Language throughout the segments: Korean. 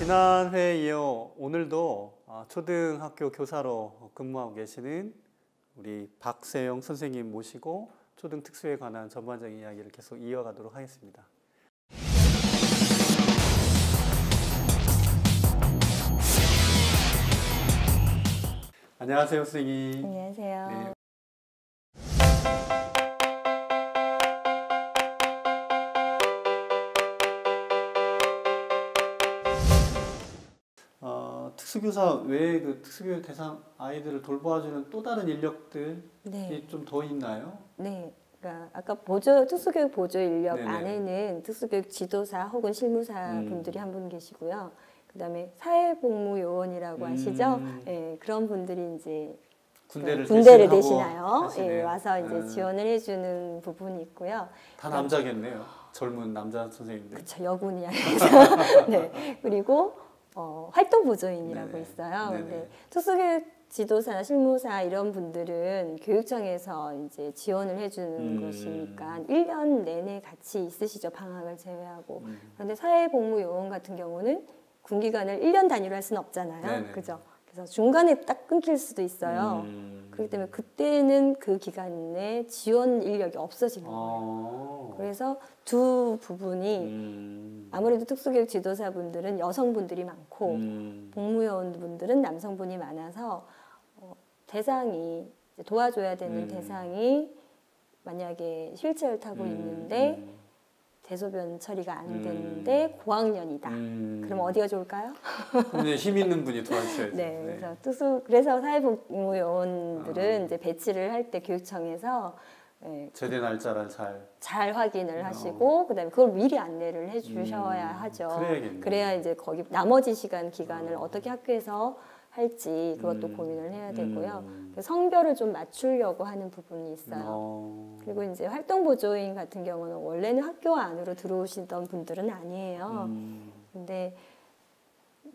지난 회에 이어 오늘도 초등학교 교사로 근무하고 계시는 우리 박세영 선생님 모시고 초등 특수에 관한 전반적인 이야기를 계속 이어가도록 하겠습니다. 안녕하세요, 선생님. 안녕하세요. 네. 특수교사 외에 그 특수교육 대상 아이들을 돌봐주는 또 다른 인력들이 네. 좀 더 있나요? 네. 그러니까 아까 특수교육 보조 인력 네네. 안에는 특수교육 지도사 혹은 실무사 분들이 한 분 계시고요. 그다음에 사회복무요원이라고 아시죠? 네, 그런 분들이 이제 군대를 대신하여 와서 이제 지원을 해주는 부분이 있고요. 다 남자겠네요. 젊은 남자 선생님들. 그렇죠. 여군이 아니죠. 네. 그리고 활동보조인이라고 있어요. 근데 특수교육 지도사나 실무사 이런 분들은 교육청에서 이제 지원을 해주는 것이니까 1년 내내 같이 있으시죠. 방학을 제외하고. 그런데 사회복무요원 같은 경우는 군기간을 1년 단위로 할 수는 없잖아요. 네네. 그죠? 그래서 중간에 딱 끊길 수도 있어요. 그렇기 때문에 그때는 그 기간에 지원 인력이 없어지는 거예요. 그래서 두 부분이 아무래도 특수교육 지도사분들은 여성분들이 많고 복무요원분들은 남성분이 많아서 대상이 도와줘야 되는 대상이 만약에 휠체어를 타고 있는데 대소변 처리가 안 되는데 고학년이다. 그럼 어디가 좋을까요? 그럼 힘 있는 분이 도와주셔야죠. 네, 그래서 사회복무요원들은 이제 배치를 할 때 교육청에서 제대 날짜를 잘 확인을 하시고 그다음에 그걸 미리 안내를 해주셔야 하죠. 그래야겠네요. 그래야 이제 거기 나머지 기간을 어떻게 학교에서 할지 그것도 고민을 해야 되고요. 성별을 좀 맞추려고 하는 부분이 있어요. 그리고 이제 활동보조인 같은 경우는 원래는 학교 안으로 들어오시던 분들은 아니에요. 근데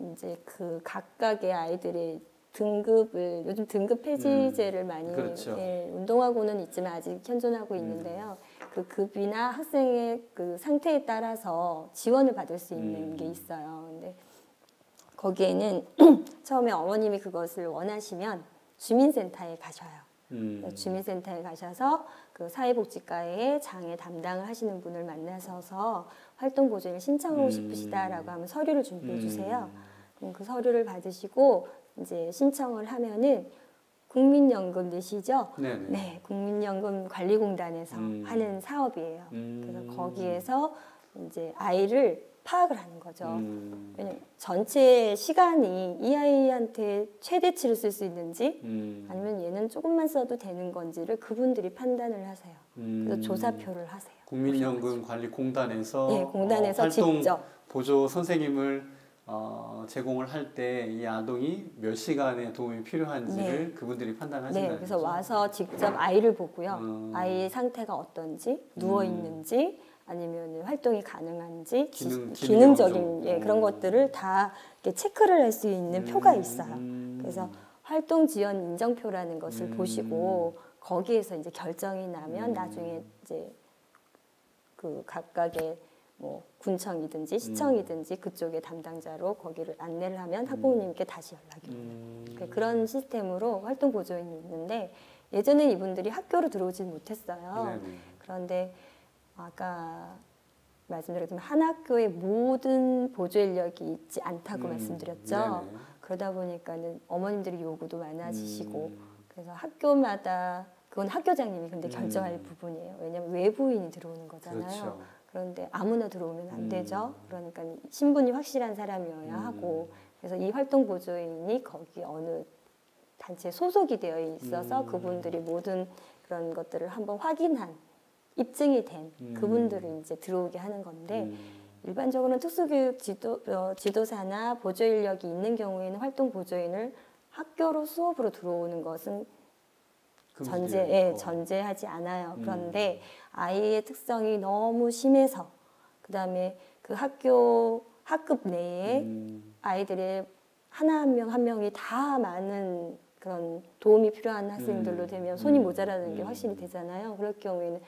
이제 그 각각의 아이들의 등급을 요즘 등급 폐지제를 많이 그렇죠. 운동하고는 있지만 아직 현존하고 있는데요. 그 급이나 학생의 그 상태에 따라서 지원을 받을 수 있는 게 있어요. 근데 거기에는 처음에 어머님이 그것을 원하시면 주민센터에 가셔요. 주민센터에 가셔서 그 사회복지과의 장애 담당을 하시는 분을 만나셔서 활동보조인을 신청하고 싶으시다라고 하면 서류를 준비해 주세요. 그럼 그 서류를 받으시고 이제 신청을 하면은 국민연금 내시죠? 네, 국민연금관리공단에서 하는 사업이에요. 그래서 거기에서 이제 아이를 파악을 하는 거죠. 왜냐면 전체 시간이 이 아이한테 최대치를 쓸 수 있는지 아니면 얘는 조금만 써도 되는 건지를 그분들이 판단을 하세요. 그래서 조사표를 하세요. 국민연금관리공단에서 네, 공단에서 활동 직접 보조 선생님을 제공을 할 때 이 아동이 몇 시간의 도움이 필요한지를 그분들이 판단하신다는 그래서 거죠? 와서 직접 아이를 보고요. 아이의 상태가 어떤지, 누워 있는지, 아니면 활동이 가능한지, 기능적인 그런 것들을 다 이렇게 체크를 할 수 있는 표가 있어요. 그래서 활동 지원 인정표라는 것을 보시고 거기에서 이제 결정이 나면 나중에 이제 그 각각의 뭐 군청이든지 시청이든지 그쪽의 담당자로 거기를 안내를 하면 학부모님께 다시 연락이 오는 그런 시스템으로 활동 보조인이 있는데 예전에 이분들이 학교로 들어오진 못했어요. 그런데 아까 말씀드렸지만 한 학교에 모든 보조 인력이 있지 않다고 말씀드렸죠. 그러다 보니까는 어머님들이 요구도 많아지시고 그래서 학교마다 그건 학교장님이 근데 결정할 부분이에요. 왜냐하면 외부인이 들어오는 거잖아요. 그렇죠. 그런데 아무나 들어오면 안 되죠. 그러니까 신분이 확실한 사람이어야 하고 그래서 이 활동보조인이 거기 어느 단체에 소속이 되어 있어서 그분들이 모든 그런 것들을 한번 확인한 입증이 된 그분들을 이제 들어오게 하는 건데 일반적으로는 특수교육 지도사나 보조 인력이 있는 경우에는 활동 보조인을 학교로 수업으로 들어오는 것은 전제하지 않아요. 그런데 아이의 특성이 너무 심해서 그다음에 그 학급 내에 아이들의 한 명 한 명이 다 많은 그런 도움이 필요한 학생들로 되면 손이 모자라는 게 확실히 되잖아요. 그럴 경우에는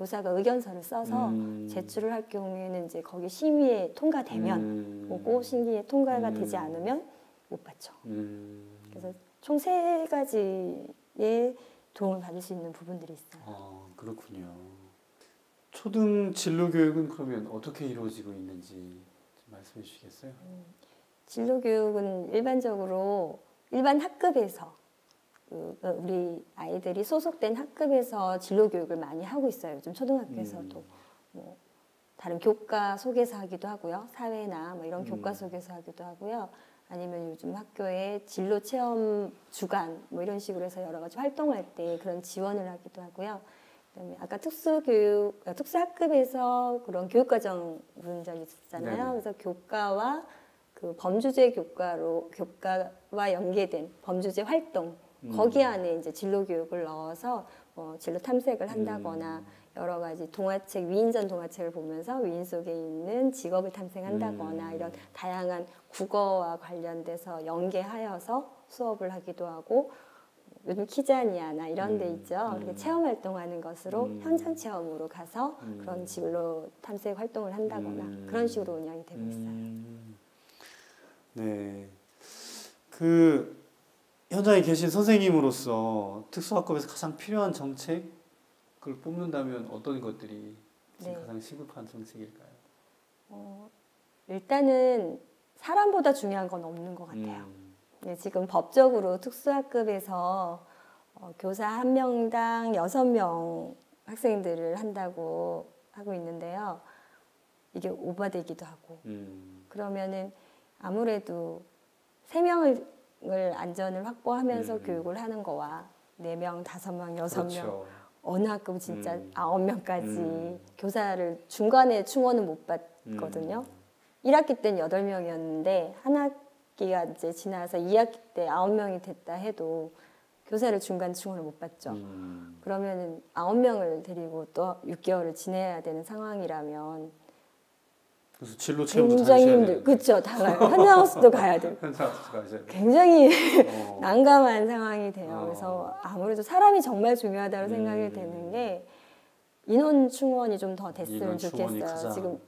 교사가 의견서를 써서 제출을 할 경우에는 이제 거기 심의에 통과되면 오고 심의에 통과가 되지 않으면 못 받죠. 그래서 총 3가지의 도움을 받을 수 있는 부분들이 있어요. 아, 그렇군요. 초등 진로 교육은 그러면 어떻게 이루어지고 있는지 좀 말씀해 주시겠어요? 진로 교육은 일반적으로 일반 학급에서 우리 아이들이 소속된 학급에서 진로 교육을 많이 하고 있어요. 요즘 초등학교에서도 뭐 다른 교과 속에서 하기도 하고요. 사회나 뭐 이런 교과 속에서 하기도 하고요. 아니면 요즘 학교에 진로 체험 주간 뭐 이런 식으로 해서 여러 가지 활동할 때 그런 지원을 하기도 하고요. 그다음에 아까 특수학급에서 그런 교육과정 부른 있었잖아요. 네네. 그래서 교과와 그 범주제 교과와 연계된 범주제 활동 거기 안에 이제 진로 교육을 넣어서 진로 탐색을 한다거나 여러 가지 동화책, 위인전 동화책을 보면서 위인 속에 있는 직업을 탐색한다거나 이런 다양한 국어와 관련돼서 연계하여서 수업을 하기도 하고 요즘 키자니아나 이런 데 있죠. 이렇게 체험 활동하는 것으로 현장 체험으로 가서 그런 진로 탐색 활동을 한다거나 그런 식으로 운영이 되고 있어요. 네. 그 현장에 계신 선생님으로서 특수학급에서 가장 필요한 정책을 뽑는다면 어떤 것들이 지금 네. 가장 시급한 정책일까요? 일단은 사람보다 중요한 건 없는 것 같아요. 네, 지금 법적으로 특수학급에서 교사 1명당 6명 학생들을 한다고 하고 있는데요. 이게 오바되기도 하고 그러면은 아무래도 3명을 안전을 확보하면서 교육을 하는 거와 4명, 5명, 6명 그렇죠. 어느 학급 진짜 9명까지 교사를 중간에 충원은 못 받거든요. 1학기 때는 8명이었는데 한 학기가 이제 지나서 2학기 때 9명이 됐다 해도 교사를 중간 충원을 못 받죠. 그러면은 9명을 데리고 또 6개월을 지내야 되는 상황이라면 그래서 진로 체험도 굉장히 다니셔야 힘들. 되는데. 그렇죠. 다 가요. 현장학습도 가야 되고. 현장학습도 가셔야 돼요. 굉장히 난감한 상황이 돼요. 그래서 아무래도 사람이 정말 중요하다고 생각이 되는 게 인원 충원이 좀 더 됐으면 좋겠어요. 지금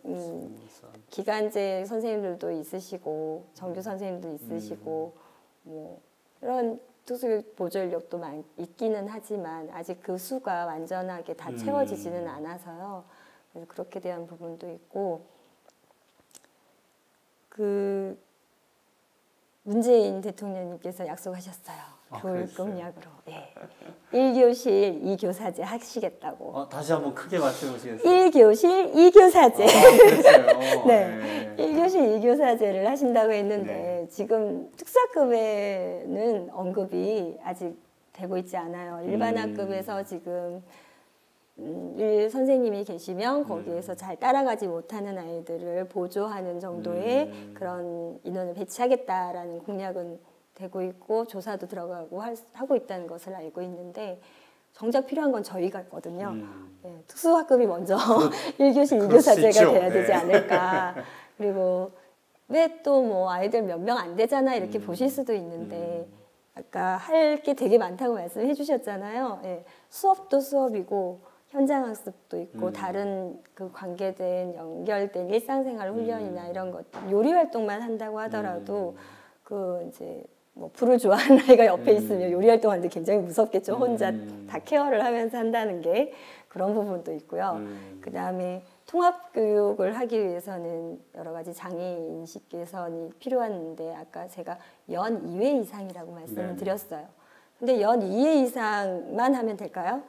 기간제 선생님들도 있으시고 정규 선생님도 있으시고 뭐 이런 특수교육 보조 인력도 있기는 하지만 아직 그 수가 완전하게 다 채워지지는 않아서요. 그래서 그렇게 대한 부분도 있고 그 문재인 대통령님께서 약속하셨어요. 교육 공약으로. 예. 1교실 2교사제 하시겠다고. 다시 한번 크게 말씀해 주시겠어요? 1교실 2교사제. 그랬어요. 네. 1교실 2교사제를 하신다고 했는데 네. 지금 특수학급에는 언급이 아직 되고 있지 않아요. 일반 학급에서 지금 선생님이 계시면 거기에서 잘 따라가지 못하는 아이들을 보조하는 정도의 그런 인원을 배치하겠다라는 공약은 되고 있고 조사도 들어가고 하고 있다는 것을 알고 있는데 정작 필요한 건 저희가 있거든요. 네, 특수학급이 먼저 1교실 2교사제가 돼야 되지 않을까. 그리고 왜 또 뭐 아이들 몇 명 안 되잖아 이렇게 보실 수도 있는데 아까 할 게 되게 많다고 말씀해 주셨잖아요. 네, 수업도 수업이고 현장 학습도 있고 다른 그 관계된 연결된 일상생활 훈련이나 이런 것 요리 활동만 한다고 하더라도 그 이제 뭐 불을 좋아하는 아이가 옆에 있으면 요리 활동하는데 굉장히 무섭겠죠. 혼자 다 케어를 하면서 한다는 게 그런 부분도 있고요. 그 다음에 통합 교육을 하기 위해서는 여러 가지 장애 인식 개선이 필요한데 아까 제가 연 2회 이상이라고 말씀을 드렸어요. 근데 연 2회 이상만 하면 될까요?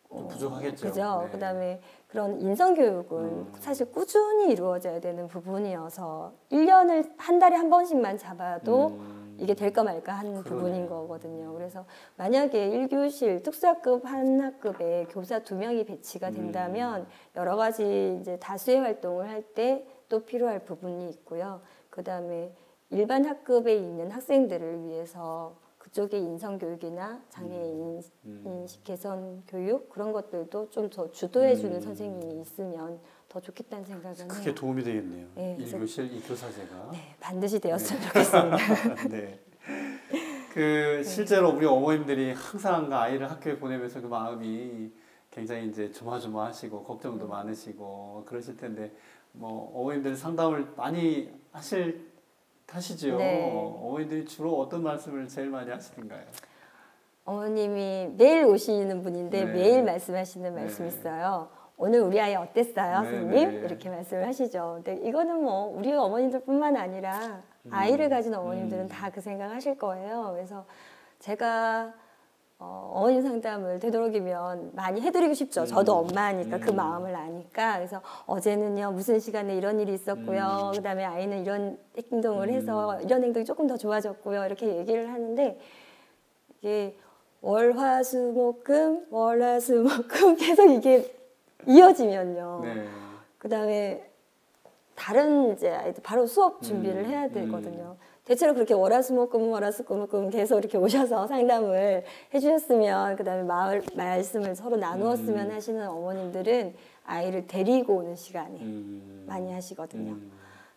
부족하겠죠. 그죠. 네. 그다음에 그런 인성교육은 사실 꾸준히 이루어져야 되는 부분이어서 1년을 한 달에 한 번씩만 잡아도 이게 될까 말까 하는 부분인 거거든요. 그래서 만약에 1교실 특수학급 한 학급에 교사 2명이 배치가 된다면 여러 가지 이제 다수의 활동을 할 때 또 필요할 부분이 있고요. 그다음에 일반 학급에 있는 학생들을 위해서 그쪽의 인성교육이나 장애인 인식 개선 교육 그런 것들도 좀 더 주도해주는 선생님이 있으면 더 좋겠다는 생각은 해요. 크게 도움이 되겠네요. 네, 1교실 2교사제가. 네, 반드시 되었으면 좋겠습니다. 네. 실제로 우리 어머님들이 항상 아이를 학교에 보내면서 그 마음이 굉장히 이제 조마조마하시고 걱정도 많으시고 그러실 텐데 뭐 어머님들 상담을 많이 하시죠. 네. 어머님들이 주로 어떤 말씀을 제일 많이 하시던가요? 어머님이 매일 오시는 분인데 네. 매일 말씀하시는 네. 말씀이 있어요. 오늘 우리 아이 어땠어요, 네, 선생님? 네. 이렇게 말씀을 하시죠. 근데 이거는 뭐 우리 어머님들뿐만 아니라 아이를 가진 어머님들은 다 그 생각하실 거예요. 그래서 제가 어머님 상담을 되도록이면 많이 해드리고 싶죠. 저도 엄마니까 그 마음을 아니까. 그래서 어제는요 무슨 시간에 이런 일이 있었고요. 그다음에 아이는 이런 행동을 해서 이런 행동이 조금 더 좋아졌고요. 이렇게 얘기를 하는데 이게 월화수목금 계속 이게 이어지면요. 네. 그다음에 다른 이제 아이들 바로 수업 준비를 해야 되거든요. 대체로 그렇게 월화수목금 계속 이렇게 오셔서 상담을 해주셨으면 그다음에 말씀을 서로 나누었으면 하시는 어머님들은 아이를 데리고 오는 시간에 많이 하시거든요.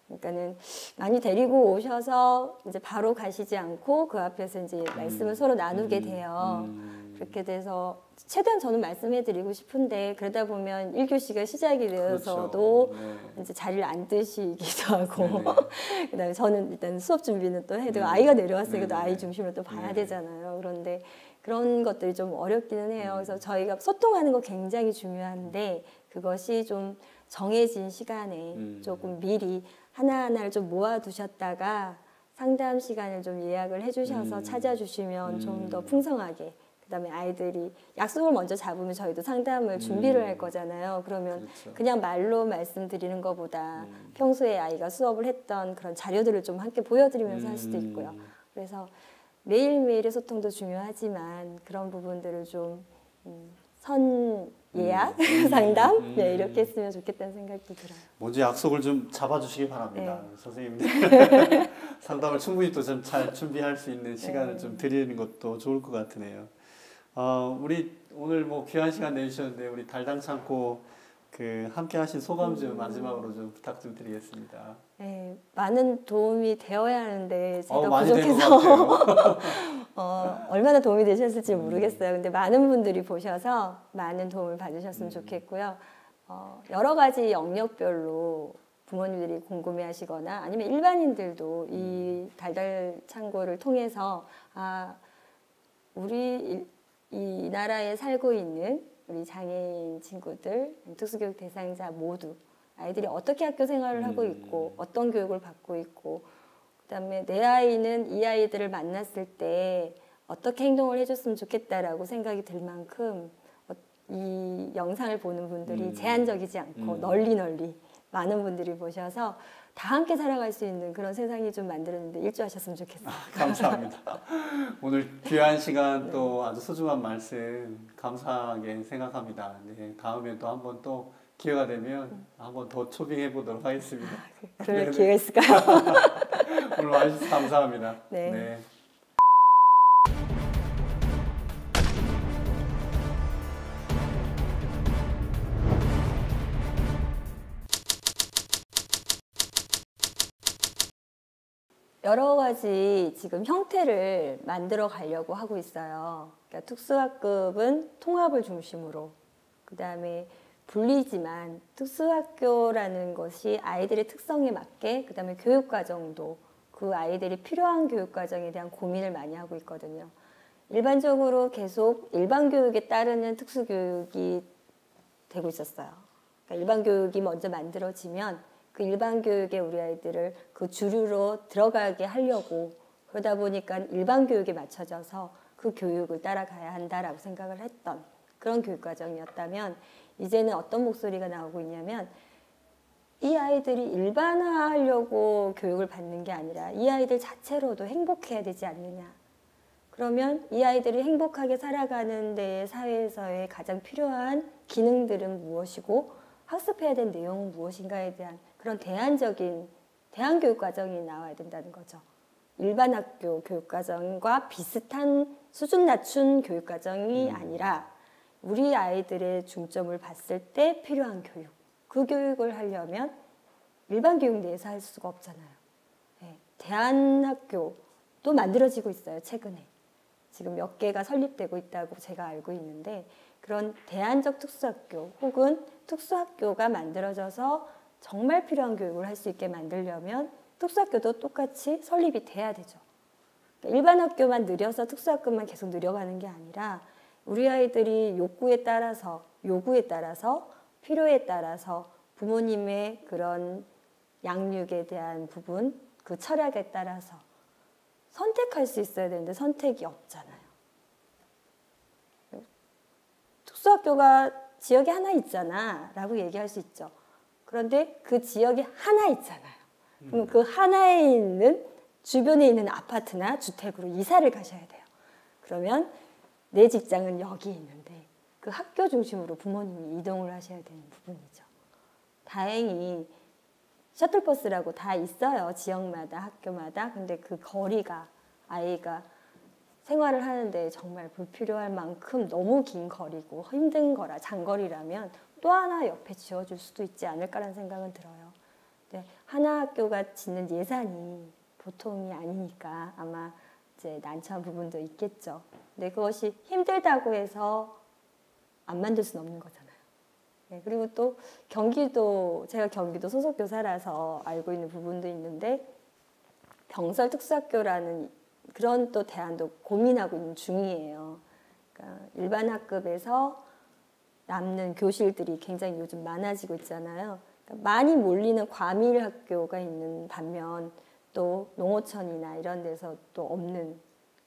그러니까는 많이 데리고 오셔서 이제 바로 가시지 않고 그 앞에서 이제 말씀을 서로 나누게 돼요. 그렇게 돼서 최대한 저는 말씀해드리고 싶은데 그러다 보면 1교시가 시작이 되어서도 그렇죠. 네. 이제 자리를 안 드시기도 하고 네네. 그다음에 저는 일단 수업 준비는 또 해도 아이가 내려왔으니까 또 네네. 아이 중심으로 또 봐야 네. 되잖아요. 그런데 그런 것들이 좀 어렵기는 해요. 그래서 저희가 소통하는 거 굉장히 중요한데 그것이 좀 정해진 시간에 조금 미리 하나하나를 좀 모아두셨다가 상담 시간을 좀 예약을 해주셔서 찾아주시면 좀 더 풍성하게 그다음에 아이들이 약속을 먼저 잡으면 저희도 상담을 준비를 할 거잖아요. 그러면 그렇죠. 그냥 말로 말씀드리는 것보다 평소에 아이가 수업을 했던 그런 자료들을 좀 함께 보여드리면서 할 수도 있고요. 그래서 매일매일의 소통도 중요하지만 그런 부분들을 좀 선 예약, 상담 네, 이렇게 했으면 좋겠다는 생각도 들어요. 먼저 약속을 좀 잡아주시기 바랍니다. 네. 선생님들 상담을 충분히 또 좀 잘 준비할 수 있는 시간을 좀 드리는 것도 좋을 것 같으네요. 우리 오늘 뭐 귀한 시간 내주셨는데 우리 달당 창고 그 함께 하신 소감 좀 마지막으로 좀 부탁 좀 드리겠습니다. 네, 많은 도움이 되어야 하는데 제가 많이 된것 부족해서 같아요. 얼마나 도움이 되셨을지 모르겠어요. 근데 많은 분들이 보셔서 많은 도움을 받으셨으면 좋겠고요. 여러 가지 영역별로 부모님들이 궁금해하시거나 아니면 일반인들도 이 달달 창고를 통해서 우리 이 나라에 살고 있는 우리 장애인 친구들, 특수교육 대상자 모두 아이들이 어떻게 학교 생활을 하고 있고 어떤 교육을 받고 있고 그다음에 내 아이는 이 아이들을 만났을 때 어떻게 행동을 해줬으면 좋겠다라고 생각이 들 만큼 이 영상을 보는 분들이 제한적이지 않고 널리 많은 분들이 보셔서 다 함께 살아갈 수 있는 그런 세상이 좀 만들었는데 일조하셨으면 좋겠어요. 감사합니다. 오늘 귀한 시간 또 아주 소중한 말씀 감사하게 생각합니다. 네, 다음에 또 한번 또 기회가 되면 한번 더 초빙해 보도록 하겠습니다. 그럴 네, 기회가 있을까요? 오늘 와주셔서 감사합니다. 네. 네. 여러 가지 지금 형태를 만들어 가려고 하고 있어요. 그러니까 특수학급은 통합을 중심으로, 그 다음에 분리지만 특수학교라는 것이 아이들의 특성에 맞게, 그 다음에 교육과정도 그 아이들이 필요한 교육과정에 대한 고민을 많이 하고 있거든요. 일반적으로 계속 일반교육에 따르는 특수교육이 되고 있었어요. 그러니까 일반교육이 먼저 만들어지면 그 일반교육에 우리 아이들을 그 주류로 들어가게 하려고 그러다 보니까 일반교육에 맞춰져서 그 교육을 따라가야 한다라고 생각을 했던 그런 교육과정이었다면 이제는 어떤 목소리가 나오고 있냐면 이 아이들이 일반화하려고 교육을 받는 게 아니라 이 아이들 자체로도 행복해야 되지 않느냐. 그러면 이 아이들이 행복하게 살아가는 데 사회에서의 가장 필요한 기능들은 무엇이고 학습해야 될 내용은 무엇인가에 대한 그런 대안적인 대안교육 과정이 나와야 된다는 거죠. 일반 학교 교육 과정과 비슷한 수준 낮춘 교육 과정이 아니라 우리 아이들의 중점을 봤을 때 필요한 교육. 그 교육을 하려면 일반 교육 내에서 할 수가 없잖아요. 네. 대안학교도 만들어지고 있어요. 최근에. 지금 몇 개가 설립되고 있다고 제가 알고 있는데 그런 대안적 특수학교 혹은 특수학교가 만들어져서 정말 필요한 교육을 할 수 있게 만들려면 특수학교도 똑같이 설립이 돼야 되죠. 그러니까 일반 학교만 느려서 특수학교만 계속 늘려가는 게 아니라 우리 아이들이 요구에 따라서 필요에 따라서 부모님의 그런 양육에 대한 부분, 그 철학에 따라서 선택할 수 있어야 되는데 선택이 없잖아요. 특수학교가 지역에 하나 있잖아 라고 얘기할 수 있죠. 그런데 그 지역에 하나 있잖아요. 그럼 그 하나에 있는 주변에 있는 아파트나 주택으로 이사를 가셔야 돼요. 그러면 내 직장은 여기 있는데 그 학교 중심으로 부모님이 이동을 하셔야 되는 부분이죠. 다행히 셔틀버스라고 다 있어요. 지역마다 학교마다. 근데 그 거리가 아이가 생활을 하는데 정말 불필요할 만큼 너무 긴 거리고 힘든 거라 장거리라면 또 하나 옆에 지어줄 수도 있지 않을까라는 생각은 들어요. 근데 하나 학교가 짓는 예산이 보통이 아니니까 아마 이제 난처한 부분도 있겠죠. 근데 그것이 힘들다고 해서 안 만들 수는 없는 거잖아요. 네, 그리고 또 경기도, 제가 경기도 소속 교사라서 알고 있는 부분도 있는데 병설 특수학교라는 그런 또 대안도 고민하고 있는 중이에요. 그러니까 일반 학급에서 남는 교실들이 굉장히 요즘 많아지고 있잖아요. 그러니까 많이 몰리는 과밀 학교가 있는 반면 또 농어촌이나 이런 데서 또 없는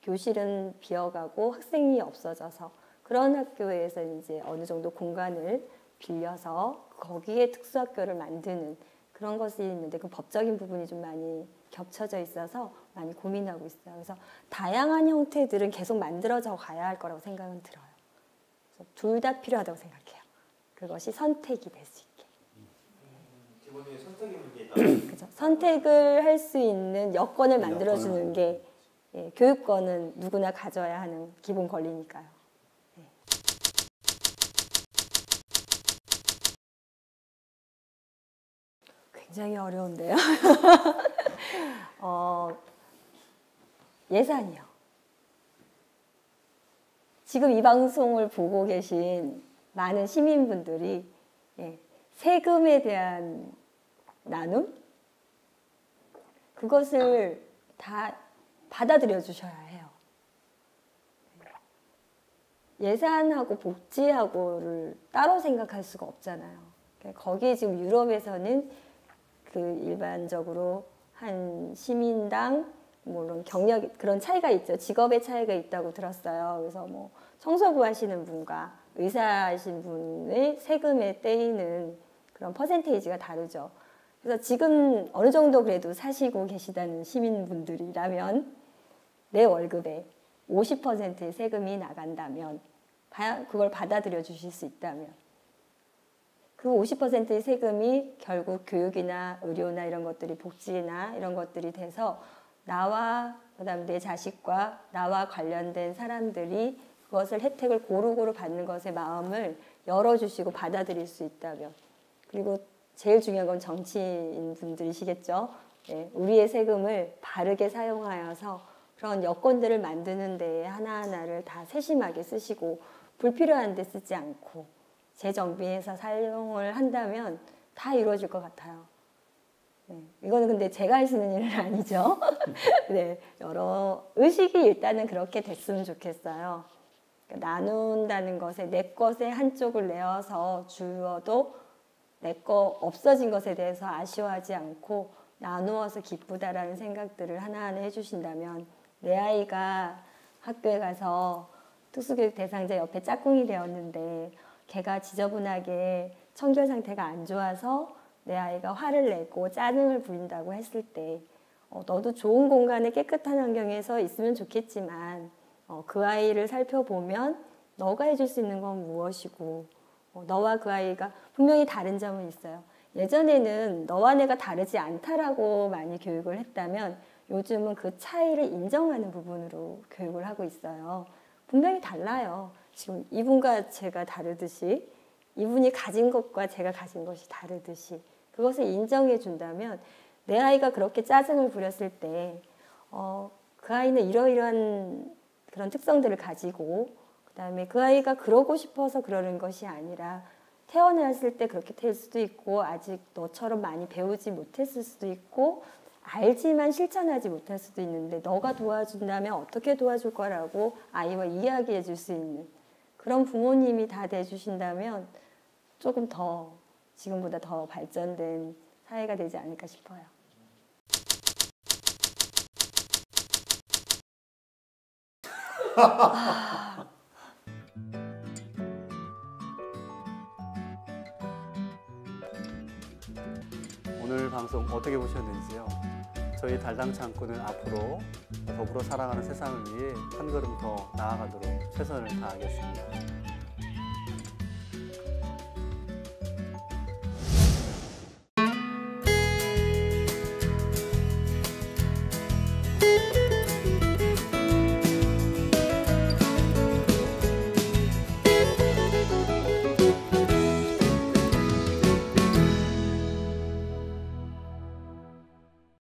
교실은 비어가고 학생이 없어져서 그런 학교에서 이제 어느 정도 공간을 빌려서 거기에 특수학교를 만드는 그런 것이 있는데 그 법적인 부분이 좀 많이 겹쳐져 있어서 많이 고민하고 있어요. 그래서 다양한 형태들은 계속 만들어져 가야 할 거라고 생각은 들어요. 둘 다 필요하다고 생각해요. 그것이 선택이 될 수 있게. 기본적인 선택의 문제다. 그렇죠. 선택을 할 수 있는 여건을 만들어주는 게 예, 교육권은 누구나 가져야 하는 기본 권리니까요. 네. 굉장히 어려운데요. 예산이요. 지금 이 방송을 보고 계신 많은 시민분들이 예, 세금에 대한 나눔? 그것을 다 받아들여 주셔야 해요. 예산하고 복지하고를 따로 생각할 수가 없잖아요. 거기에 지금 유럽에서는 그 일반적으로 한 시민당 물론 경력 그런 차이가 있죠. 직업의 차이가 있다고 들었어요. 그래서 뭐 청소부 하시는 분과 의사 하신 분의 세금에 떼이는 그런 퍼센테이지가 다르죠. 그래서 지금 어느 정도 그래도 사시고 계시다는 시민분들이라면 내 월급에 50%의 세금이 나간다면 그걸 받아들여 주실 수 있다면 그 50%의 세금이 결국 교육이나 의료나 이런 것들이 복지나 이런 것들이 돼서 나와 그다음 내 자식과 나와 관련된 사람들이 그것을 혜택을 고루고루 받는 것에 마음을 열어주시고 받아들일 수 있다면 그리고 제일 중요한 건 정치인 분들이시겠죠. 네, 우리의 세금을 바르게 사용하여서 그런 여건들을 만드는 데에 하나하나를 다 세심하게 쓰시고 불필요한 데 쓰지 않고 재정비해서 사용을 한다면 다 이루어질 것 같아요. 네, 이거는 근데 제가 할 수 있는 일은 아니죠. 네, 여러 의식이 일단은 그렇게 됐으면 좋겠어요. 그러니까 나눈다는 것에 내 것의 한쪽을 내어서 주어도 내 거 없어진 것에 대해서 아쉬워하지 않고 나누어서 기쁘다라는 생각들을 하나하나 해주신다면 내 아이가 학교에 가서 특수교육 대상자 옆에 짝꿍이 되었는데 걔가 지저분하게 청결 상태가 안 좋아서 내 아이가 화를 내고 짜증을 부린다고 했을 때 너도 좋은 공간에 깨끗한 환경에서 있으면 좋겠지만 그 아이를 살펴보면 너가 해줄 수 있는 건 무엇이고 너와 그 아이가 분명히 다른 점은 있어요. 예전에는 너와 내가 다르지 않다라고 많이 교육을 했다면 요즘은 그 차이를 인정하는 부분으로 교육을 하고 있어요. 분명히 달라요. 지금 이분과 제가 다르듯이 이분이 가진 것과 제가 가진 것이 다르듯이 그것을 인정해 준다면 내 아이가 그렇게 짜증을 부렸을 때 그 아이는 이러이러한 그런 특성들을 가지고 그다음에 그 아이가 그러고 싶어서 그러는 것이 아니라 태어났을 때 그렇게 될 수도 있고 아직 너처럼 많이 배우지 못했을 수도 있고 알지만 실천하지 못할 수도 있는데 너가 도와준다면 어떻게 도와줄 거라고 아이와 이야기해 줄 수 있는 그런 부모님이 다 돼주신다면 조금 더 지금보다 더 발전된 사회가 되지 않을까 싶어요. 오늘 방송 어떻게 보셨는지요? 저희 달당 창구는 앞으로 더불어 살아가는 세상을 위해 한 걸음 더 나아가도록 최선을 다하겠습니다.